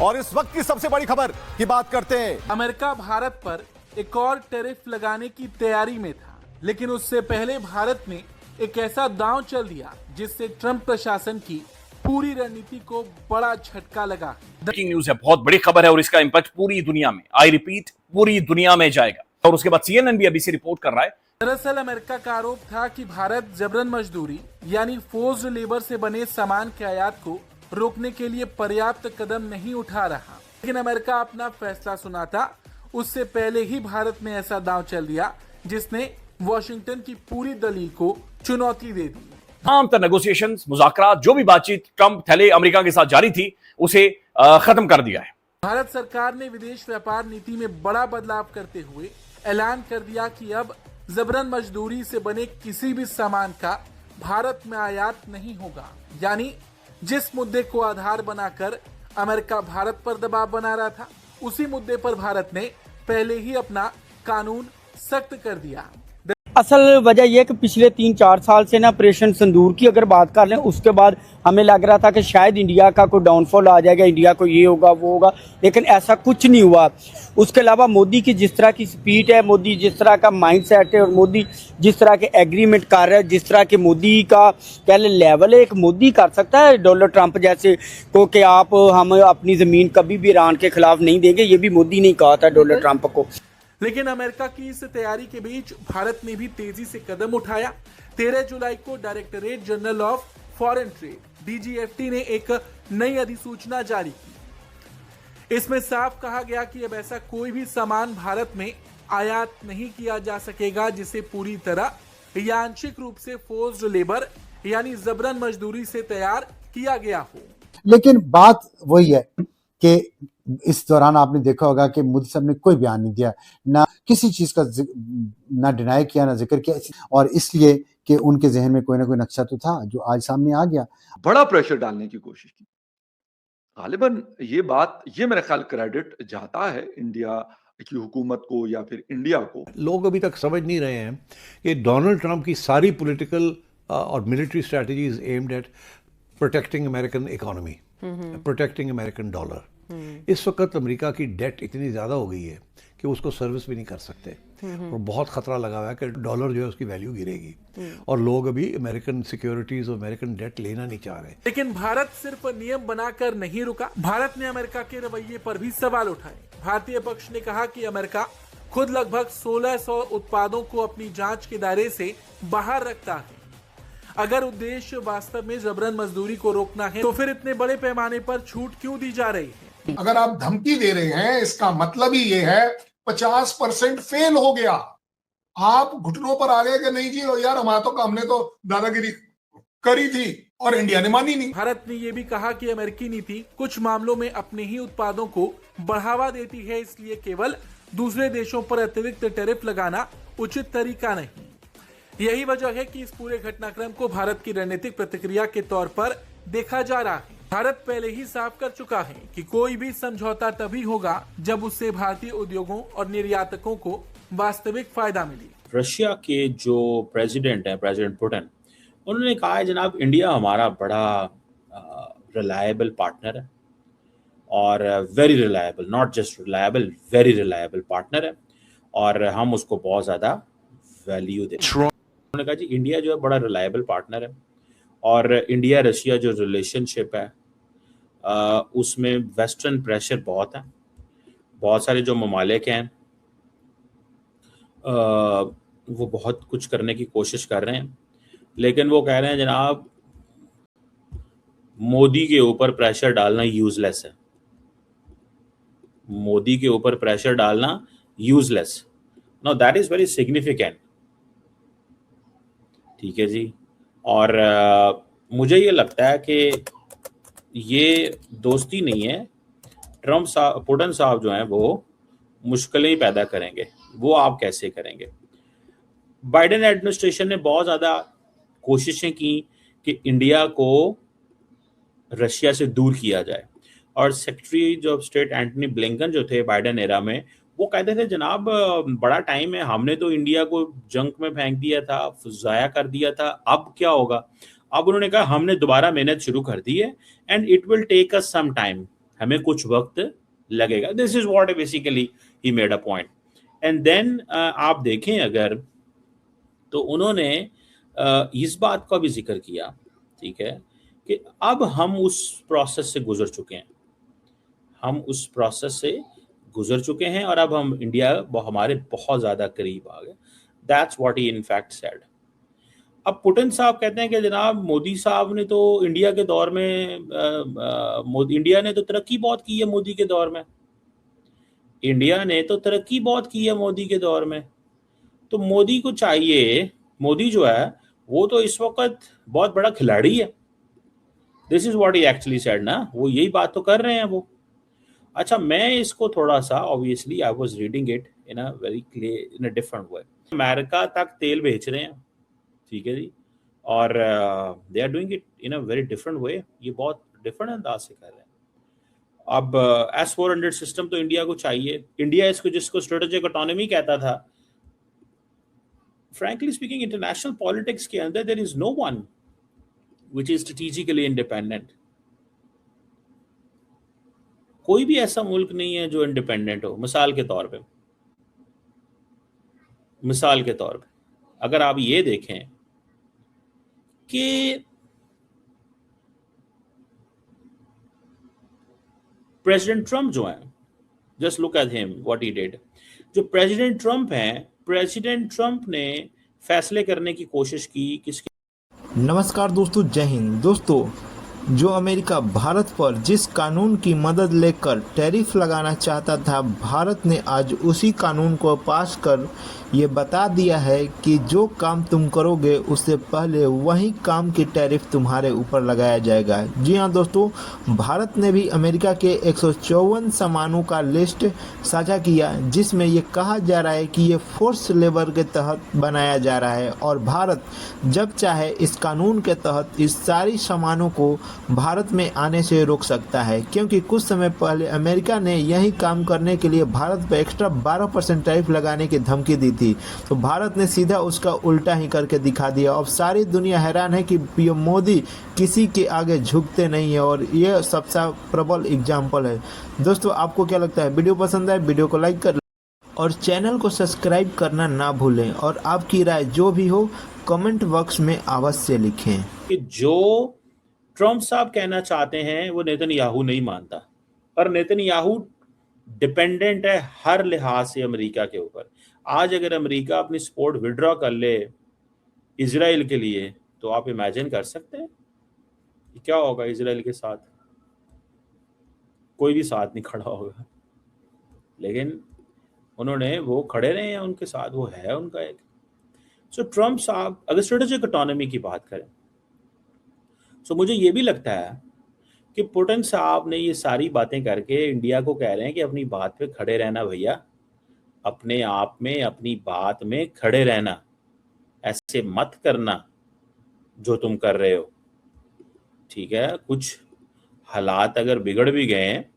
और इस वक्त की सबसे बड़ी खबर की बात करते हैं। अमेरिका भारत पर एक और टैरिफ लगाने की तैयारी में था, लेकिन उससे पहले भारत ने एक ऐसा दांव चल दिया जिससे ट्रंप प्रशासन की पूरी रणनीति को बड़ा झटका लगा। ब्रेकिंग न्यूज है, बहुत बड़ी खबर है और इसका इंपैक्ट पूरी दुनिया में, आई रिपीट, पूरी दुनिया में जाएगा। और उसके बाद सीएनएन भी अभी से रिपोर्ट कर रहा है। दरअसल अमेरिका का आरोप था कि भारत जबरन मजदूरी यानी फोर्स्ड लेबर से बने सामान के आयात को रोकने के लिए पर्याप्त कदम नहीं उठा रहा, लेकिन अमेरिका अपना फैसला सुनाता उससे पहले ही भारत ने ऐसा दांव चल दिया जिसने वॉशिंगटन की पूरी दलील को चुनौती दे दी। तमाम नेगोशिएशंस, मुज़ाकरात, जो भी बातचीत ट्रंप थैले अमेरिका के साथ जारी थी, उसे खत्म कर दिया है। भारत सरकार ने विदेश व्यापार नीति में बड़ा बदलाव करते हुए ऐलान कर दिया कि अब जबरन मजदूरी से बने किसी भी सामान का भारत में आयात नहीं होगा। यानी जिस मुद्दे को आधार बनाकर अमेरिका भारत पर दबाव बना रहा था, उसी मुद्दे पर भारत ने पहले ही अपना कानून सख्त कर दिया। असल वजह यह कि पिछले 3-4 साल से ना ऑपरेशन सिंदूर की अगर बात कर लें, उसके बाद हमें लग रहा था कि शायद इंडिया का कोई डाउनफॉल आ जाएगा, इंडिया को ये होगा वो होगा, लेकिन ऐसा कुछ नहीं हुआ। उसके अलावा मोदी की जिस तरह की स्पीड है, मोदी जिस तरह का माइंडसेट है और मोदी जिस तरह के एग्रीमेंट कर रहा है, जिस तरह के मोदी का पहले लेवल है, एक मोदी कर सकता है डोनाल्ड ट्रंप जैसे को कि आप हम अपनी ज़मीन कभी भी ईरान के खिलाफ नहीं देंगे, ये भी मोदी ने कहा था डोनाल्ड ट्रंप को। लेकिन अमेरिका की इस तैयारी के बीच भारत ने भी तेजी से कदम उठाया। 13 जुलाई को directorate general of foreign trade DGFT ने एक नई अधिसूचना जारी की। इसमें साफ कहा गया कि अब ऐसा कोई भी सामान भारत में आयात नहीं किया जा सकेगा जिसे पूरी तरह या आंशिक रूप से फोर्स्ड लेबर यानी जबरन मजदूरी से तैयार किया गया हो। लेकिन बात वही है कि इस दौरान आपने देखा होगा कि मोदी साहब ने कोई बयान नहीं दिया, ना किसी चीज का ना डिनाई किया, ना जिक्र किया, और इसलिए कि उनके जहन में कोई ना कोई नक्शा तो था जो आज सामने आ गया। बड़ा प्रेशर डालने की कोशिश की। गालिबन ये मेरा ख्याल क्रेडिट जाता है इंडिया की हुकूमत को या फिर इंडिया को। लोग अभी तक समझ नहीं रहे हैं कि डोनाल्ड ट्रंप की सारी पॉलिटिकल और military strategy is aimed at protecting American economy, protecting American dollar. इस वक्त अमेरिका की डेट इतनी ज़्यादा हो गई है कि उसको सर्विस भी नहीं कर सकते और बहुत खतरा लगा हुआ है कि डॉलर जो है उसकी वैल्यू गिरेगी और लोग अभी अमेरिकन सिक्योरिटीज और अमेरिकन डेट लेना नहीं चाह रहे। लेकिन भारत सिर्फ नियम बनाकर नहीं रुका, भारत ने अमेरिका के रवैये पर भी सवाल उठाए। भारतीय पक्ष ने कहा कि अमेरिका खुद लगभग 1600 उत्पादों को अपनी जांच के दायरे से बाहर रखता है। अगर उद्देश्य वास्तव में जबरन मजदूरी को रोकना है तो फिर इतने बड़े पैमाने पर छूट क्यों दी जा रही है? अगर आप धमकी दे रहे हैं, इसका मतलब ही ये है 50% फेल हो गया। आप घुटनों पर आ गए कि नहीं जी यार हमारा तो हमने तो दादागिरी करी थी और इंडिया ने मानी नहीं। भारत ने यह भी कहा कि अमेरिकी नीति कुछ मामलों में अपने ही उत्पादों को बढ़ावा देती है, इसलिए केवल दूसरे देशों पर अतिरिक्त टैरिफ लगाना उचित तरीका नहीं। यही वजह है कि इस पूरे घटनाक्रम को भारत की रणनीतिक प्रतिक्रिया के तौर पर देखा जा रहा है। भारत पहले ही साफ कर चुका है कि कोई भी समझौता तभी होगा जब उससे भारतीय उद्योगों और निर्यातकों को वास्तविक फायदा मिले। रशिया के जो प्रेसिडेंट है, प्रेसिडेंट पुतिन, उन्होंने कहा है जनाब इंडिया हमारा बड़ा रिलायबल पार्टनर है और very reliable, not just reliable, very reliable partner है और हम उसको बहुत ज़्यादा वैल्यू देते हैं। उन्होंने कहा जी इंडिया जो है बड़ा रिलायबल पार्टनर है और इंडिया रशिया जो रिलेशनशिप है उसमें वेस्टर्न प्रेशर बहुत है। बहुत सारे जो ममालिक हैं वो बहुत कुछ करने की कोशिश कर रहे हैं, लेकिन वो कह रहे हैं जनाब मोदी के ऊपर प्रेशर डालना यूजलेस है, मोदी के ऊपर प्रेशर डालना useless. Now that is very significant, ठीक है जी। और मुझे ये लगता है कि ये दोस्ती नहीं है। ट्रंप साहब, पुतिन साहब जो हैं वो मुश्किलें पैदा करेंगे। वो आप कैसे करेंगे? बाइडेन एडमिनिस्ट्रेशन ने बहुत ज़्यादा कोशिशें की कि इंडिया को रशिया से दूर किया जाए और secretary of state Antony Blinken जो थे बाइडेन एरा में, वो कहते थे जनाब बड़ा टाइम है, हमने तो इंडिया को जंक में फेंक दिया था, ज़ाया कर दिया था, अब क्या होगा? अब उन्होंने कहा हमने दोबारा मेहनत शुरू कर दी है and it will take us some time, हमें कुछ वक्त लगेगा। This is what basically he made a point. And then आप देखें अगर, तो उन्होंने इस बात का भी जिक्र किया, ठीक है, कि अब हम उस प्रोसेस से गुजर चुके हैं, हम उस प्रोसेस से गुजर चुके हैं और अब हम इंडिया हमारे बहुत ज़्यादा करीब आ गए। That's what he in fact said. अब पुतिन साहब कहते हैं कि जनाब मोदी साहब ने तो इंडिया के दौर में इंडिया ने तो तरक्की बहुत की है मोदी के दौर में, इंडिया ने तो तरक्की बहुत की है मोदी के दौर में। तो मोदी को चाहिए, मोदी जो है वो तो इस वक्त बहुत बड़ा खिलाड़ी है। This is what he actually said ना, वो यही बात तो कर रहे हैं वो। अच्छा, मैं इसको थोड़ा सा, obviously I was reading it in a very clear, in a different way. America तक तेल बेच रहे हैं, ठीक है जी, और they are doing it in a very different way, ये बहुत डिफरेंट अंदाज से कर रहे हैं। अब S-400 सिस्टम तो इंडिया को चाहिए। इंडिया इसको, जिसको स्ट्रेटेजिक ऑटोनॉमी कहता था, फ्रैंकली स्पीकिंग इंटरनेशनल पॉलिटिक्स के अंदर there is no one which is strategically independent. कोई भी ऐसा मुल्क नहीं है जो इंडिपेंडेंट हो। मिसाल के तौर पे अगर आप ये देखें कि प्रेसिडेंट ट्रंप जो है, just look at him what he did. जो प्रेसिडेंट ट्रंप हैं, प्रेसिडेंट ट्रंप ने फैसले करने की कोशिश की किसके। नमस्कार दोस्तों, जय हिंद। दोस्तों, जो अमेरिका भारत पर जिस कानून की मदद लेकर टैरिफ लगाना चाहता था, भारत ने आज उसी कानून को पास कर ये बता दिया है कि जो काम तुम करोगे उससे पहले वही काम की टैरिफ तुम्हारे ऊपर लगाया जाएगा। जी हाँ दोस्तों, भारत ने भी अमेरिका के 154 सामानों का लिस्ट साझा किया, जिसमें ये कहा जा रहा है कि ये फोर्स लेबर के तहत बनाया जा रहा है और भारत जब चाहे इस कानून के तहत इस सारी सामानों को भारत में आने से रोक सकता है। क्योंकि कुछ समय पहले अमेरिका ने यही काम करने के लिए भारत पर एक्स्ट्रा 12% टैरिफ लगाने की धमकी दी थी, तो भारत ने सीधा उसका उल्टा ही करके दिखा दिया। अब सारी दुनिया हैरान है कि पीएम मोदी किसी के आगे झुकते नहीं है और ये सबसे प्रबल एग्जाम्पल है। दोस्तों, आपको क्या लगता है? वीडियो पसंद आए वीडियो को लाइक कर और चैनल को सब्सक्राइब करना ना भूलें और आपकी राय जो भी हो कमेंट बॉक्स में अवश्य लिखें। कि जो ट्रंप साहब कहना चाहते हैं वो नेतन्याहू नहीं मानता, और नेतन्याहू डिपेंडेंट है हर लिहाज से अमेरिका के ऊपर। आज अगर अमेरिका अपनी सपोर्ट विड्रॉ कर ले इजराइल के लिए, तो आप इमेजिन कर सकते हैं कि क्या होगा इजराइल के साथ। कोई भी साथ नहीं खड़ा होगा, लेकिन उन्होंने वो खड़े रहे हैं उनके साथ, वो है उनका एक। सो ट्रंप साहब अगर स्ट्रेटेजिक इकोनॉमी की बात करें, सो मुझे ये भी लगता है कि पुतिन साहब ने ये सारी बातें करके इंडिया को कह रहे हैं कि अपनी बात पे खड़े रहना भैया, अपने आप में अपनी बात में खड़े रहना, ऐसे मत करना जो तुम कर रहे हो, ठीक है। कुछ हालात अगर बिगड़ भी गए हैं